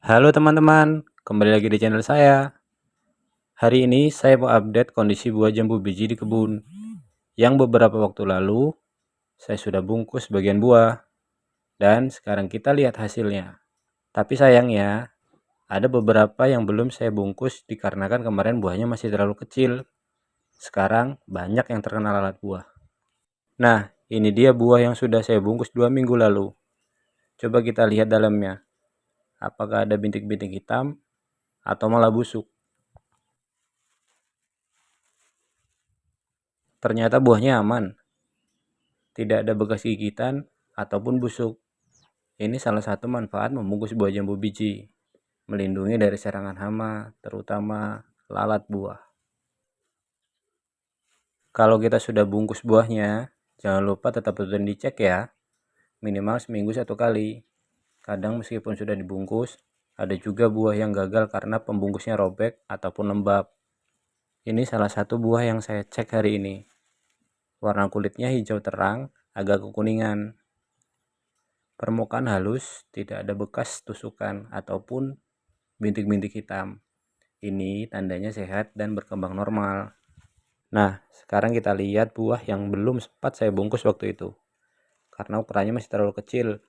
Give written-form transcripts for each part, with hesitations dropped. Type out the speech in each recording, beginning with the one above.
Halo teman-teman, kembali lagi di channel saya. Hari ini saya mau update kondisi buah jambu biji di kebun. Yang beberapa waktu lalu saya sudah bungkus bagian buah dan sekarang kita lihat hasilnya. Tapi sayangnya ada beberapa yang belum saya bungkus dikarenakan kemarin buahnya masih terlalu kecil. Sekarang banyak yang terkena lalat buah. Nah, ini dia buah yang sudah saya bungkus 2 minggu lalu. Coba kita lihat dalamnya. Apakah ada bintik-bintik hitam atau malah busuk? Ternyata buahnya aman, tidak ada bekas gigitan ataupun busuk. Ini salah satu manfaat membungkus buah jambu biji, melindungi dari serangan hama, terutama lalat buah. Kalau kita sudah bungkus buahnya, jangan lupa tetap rutin dicek ya, minimal seminggu 1 kali. Kadang meskipun sudah dibungkus, ada juga buah yang gagal karena pembungkusnya robek ataupun lembab. Ini salah satu buah yang saya cek hari ini. Warna kulitnya hijau terang, agak kekuningan. Permukaan halus, tidak ada bekas tusukan ataupun bintik-bintik hitam. Ini tandanya sehat dan berkembang normal. Nah, sekarang kita lihat buah yang belum sempat saya bungkus waktu itu. Karena ukurannya masih terlalu kecil.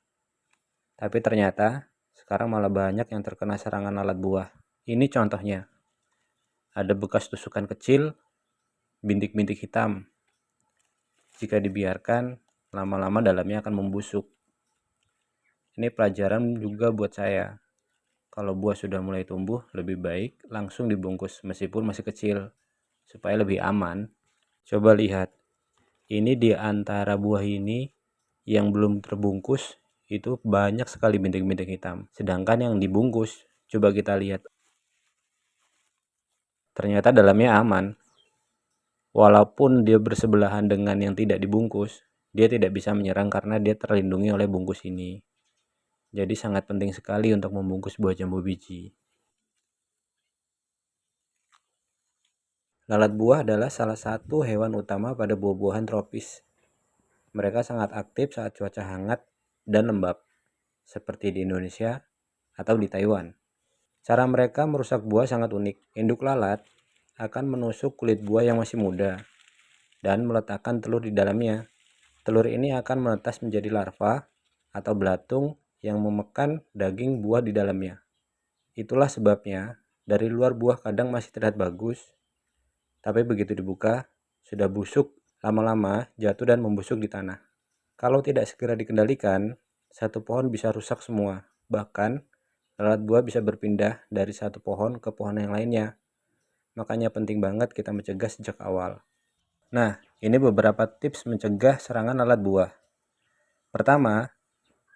Tapi ternyata sekarang malah banyak yang terkena serangan lalat buah. Ini contohnya. Ada bekas tusukan kecil, bintik-bintik hitam. Jika dibiarkan, lama-lama dalamnya akan membusuk. Ini pelajaran juga buat saya. Kalau buah sudah mulai tumbuh, lebih baik langsung dibungkus meskipun masih kecil, supaya lebih aman. Coba lihat, ini di antara buah ini yang belum terbungkus, itu banyak sekali bintik-bintik hitam. Sedangkan yang dibungkus, coba kita lihat. Ternyata dalamnya aman. Walaupun dia bersebelahan dengan yang tidak dibungkus, dia tidak bisa menyerang karena dia terlindungi oleh bungkus ini. Jadi sangat penting sekali untuk membungkus buah jambu biji. Lalat buah adalah salah satu hewan utama pada buah-buahan tropis. Mereka sangat aktif saat cuaca hangat dan lembab, seperti di Indonesia atau di Taiwan. Cara mereka merusak buah sangat unik. Induk lalat akan menusuk kulit buah yang masih muda dan meletakkan telur di dalamnya. Telur ini akan menetas menjadi larva atau belatung yang memakan daging buah di dalamnya. Itulah sebabnya dari luar buah kadang masih terlihat bagus, tapi begitu dibuka sudah busuk, lama-lama jatuh dan membusuk di tanah. Kalau tidak segera dikendalikan, satu pohon bisa rusak semua. Bahkan lalat buah bisa berpindah dari satu pohon ke pohon yang lainnya. Makanya penting banget kita mencegah sejak awal. Nah, ini beberapa tips mencegah serangan lalat buah. Pertama,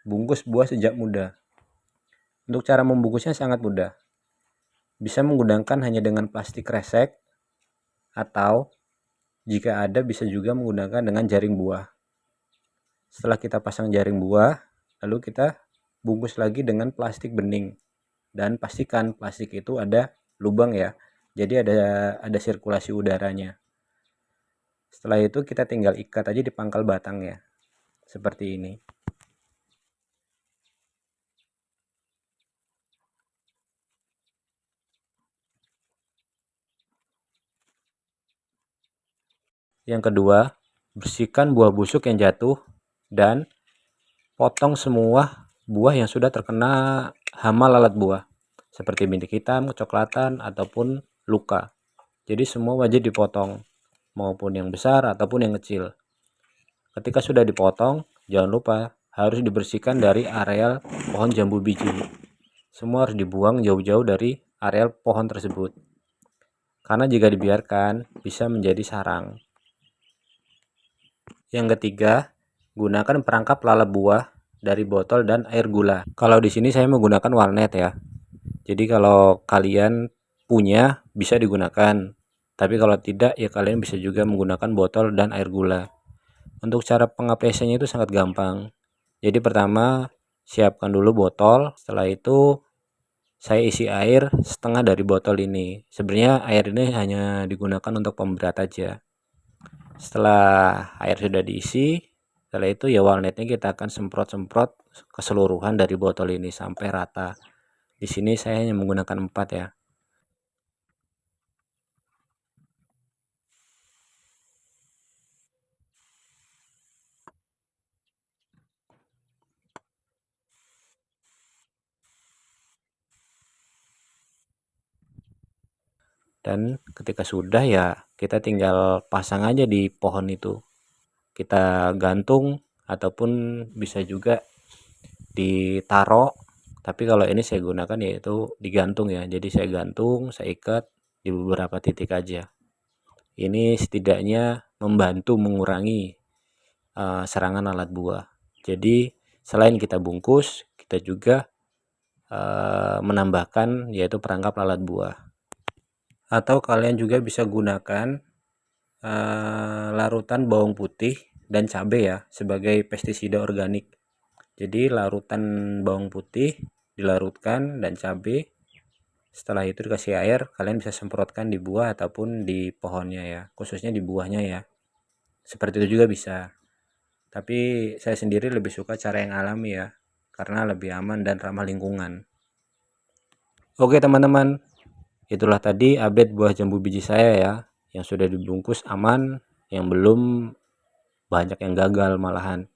bungkus buah sejak muda. Untuk cara membungkusnya sangat mudah. Bisa menggunakan hanya dengan plastik kresek, atau jika ada bisa juga menggunakan dengan jaring buah. Setelah kita pasang jaring buah, lalu kita bungkus lagi dengan plastik bening. Dan pastikan plastik itu ada lubang ya. Jadi ada sirkulasi udaranya. Setelah itu kita tinggal ikat aja di pangkal batangnya. Seperti ini. Yang kedua, bersihkan buah busuk yang jatuh dan potong semua buah yang sudah terkena hama lalat buah, seperti bintik hitam, kecoklatan, ataupun luka. Jadi semua wajib dipotong, maupun yang besar ataupun yang kecil. Ketika sudah dipotong, jangan lupa harus dibersihkan dari areal pohon jambu biji. Semua harus dibuang jauh-jauh dari areal pohon tersebut. Karena jika dibiarkan, bisa menjadi sarang. Yang ketiga, gunakan perangkap lalap buah dari botol dan air gula. Kalau di sini saya menggunakan warnet ya. Jadi kalau kalian punya bisa digunakan. Tapi kalau tidak ya kalian bisa juga menggunakan botol dan air gula. Untuk cara pengapesannya itu sangat gampang. Jadi pertama siapkan dulu botol, setelah itu saya isi air setengah dari botol ini. Sebenarnya air ini hanya digunakan untuk pemberat aja. Setelah air sudah diisi, setelah itu ya walnutnya kita akan semprot-semprot keseluruhan dari botol ini sampai rata. Di sini saya hanya menggunakan 4 ya. Dan ketika sudah ya kita tinggal pasang aja di pohon itu. Kita gantung ataupun bisa juga ditaro. Tapi kalau ini saya gunakan yaitu digantung ya. Jadi saya gantung, saya ikat di beberapa titik aja. Ini setidaknya membantu mengurangi serangan alat buah. Jadi selain kita bungkus, kita juga menambahkan yaitu perangkap lalat buah. Atau kalian juga bisa gunakan larutan bawang putih dan cabai ya sebagai pestisida organik. Jadi larutan bawang putih dilarutkan dan cabai, setelah itu dikasih air, kalian bisa semprotkan di buah ataupun di pohonnya ya, khususnya di buahnya ya. Seperti itu juga bisa. Tapi saya sendiri lebih suka cara yang alami ya, karena lebih aman dan ramah lingkungan. Oke teman-teman, itulah tadi update buah jambu biji saya ya, yang sudah dibungkus aman, yang belum banyak yang gagal malahan.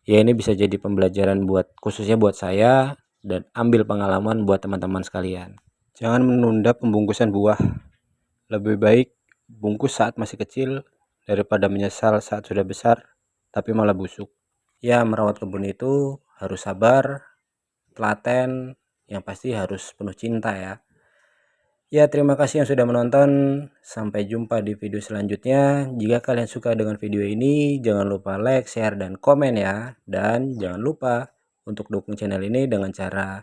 Ya ini bisa jadi pembelajaran khususnya buat saya, dan ambil pengalaman buat teman-teman sekalian. Jangan menunda pembungkusan buah. Lebih baik bungkus saat masih kecil daripada menyesal saat sudah besar tapi malah busuk. Ya merawat kebun itu harus sabar, telaten, yang pasti harus penuh cinta ya. Ya terima kasih yang sudah menonton. Sampai jumpa di video selanjutnya. Jika kalian suka dengan video ini, jangan lupa like, share, dan komen ya. Dan jangan lupa untuk dukung channel ini dengan cara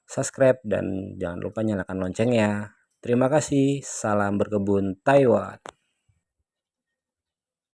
subscribe dan jangan lupa nyalakan loncengnya. Terima kasih. Salam berkebun Taiwan.